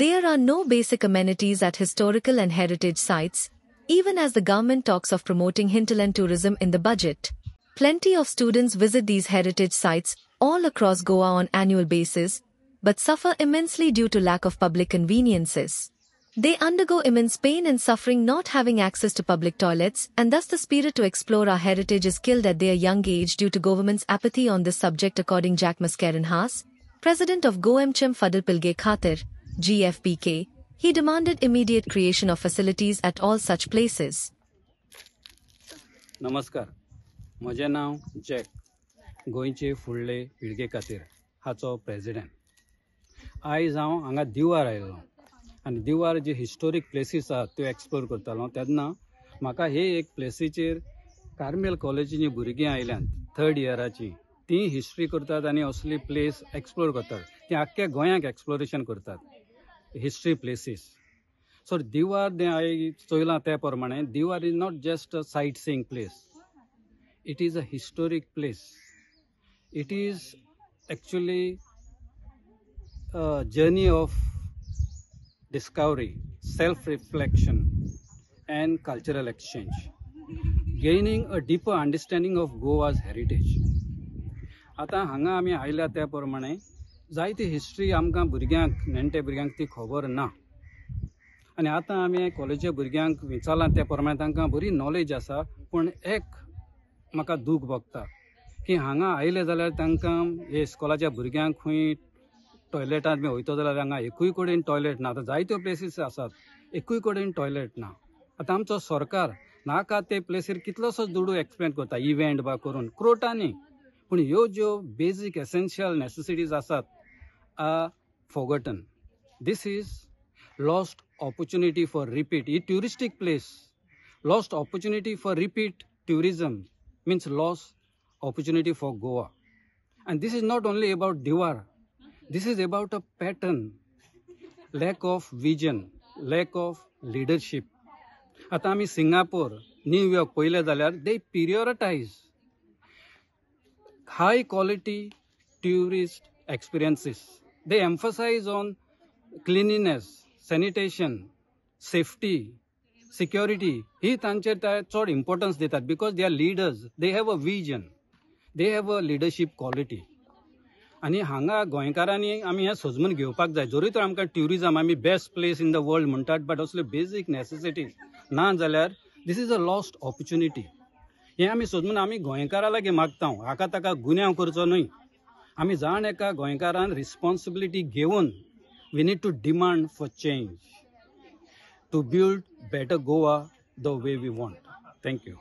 There are no basic amenities at historical and heritage sites, even as the government talks of promoting hinterland tourism in the budget. Plenty of students visit these heritage sites all across Goa on annual basis, but suffer immensely due to lack of public conveniences. They undergo immense pain and suffering not having access to public toilets, and thus the spirit to explore our heritage is killed at their young age due to government's apathy on this subject, according Jack Mascarenhas, president of Goemcham Fadal Pilge Khatir, GFPK. He demanded immediate creation of facilities at all such places. नमस्कार, म्हजें नांव jack, गोंयचे फुडले पिळगे खातीर हाचो president. आयज हांव हांगा दिवार आयलो आनी दिवार जे हिस्टोरीक प्लेसीस आहात त्यो एक्सप्लोर करतालो. तेन्ना म्हाका हे एक प्लेसीचेर कार्मेल कॉलेजीची भुरगीं आयल्यात 3rd इयराची. ती हिस्ट्री करतात आनी असली प्लेस एक्सप्लोर करतात. ती आख्ख्या गोंयाक एक्सप्लोरेशन करतात हिस्ट्री प्लेसीस. सो दिवार हांवें चोयलां त्या प्रमाणे Diwar is not just a sight seeing place. It is a historic place. It is actually a journey of discovery, self-reflection and cultural exchange, gaining a deeper understanding of Goa's heritage. आता हांगा आमी आयल्या त्या प्रमाणे जायती हिस्ट्री आमकां भुरग्यांक नेणटे भुरग्यांक ती खबर ना. आनी आतां आमी कॉलेजी भुरग्यांक विचारलां त्या प्रमाणे तांकां बरी नॉलेज आसा. पूण एक म्हाका दूख भोगता की हांगा आयले जाल्यार तांकां हे इस्कॉलाच्या भुरग्यांक खंय टॉयलेटांत बी वयता जाल्यार हांगा एकूय कडेन टॉयलेट ना. आतां जायत्यो प्लेसीस आसात, एकूय कडेन टॉयलेट ना. आतां आमचो सरकार नाका ते प्लेसीर कितलोसोच दुडू एक्सपेंड करता इव्हेंट बा करून क्रोटांनी. पूण ह्यो ज्यो बेजीक एसेन्शियल नेसेसिटीज आसात are forgotten. This is lost opportunity for repeat. ही touristic place, lost opportunity for repeat tourism means lost opportunity for Goa. And this is not only about Diwar. This is about a pattern, lack of vision, lack of leadership. आता आमी Singapore, New York पळयलें जाल्यार they prioritize high quality tourist experiences. They emphasize on cleanliness, sanitation, safety, security. ही तांचेर चड importance दितात because they are leaders. They have a vision, they have a leadership quality. आनी हांगा गोंयकारांनी आमी हें सजमून घेवपाक जाय. जरी तर आमकां ट्युरिजम आमी best place in the world म्हणटात, बट असल्यो बेजीक नेसेसिटीज ना जाल्यार this is a lost opportunity. हें आमी सजमून आमी गोंयकारा लागीं मागता. हाका ताका गुन्यांव करचो न्हय. आमी जाण एका गोंयकारान रिस्पॉन्सिबिलिटी घेवन we need to demand for change to build better Goa the way we want. Thank you.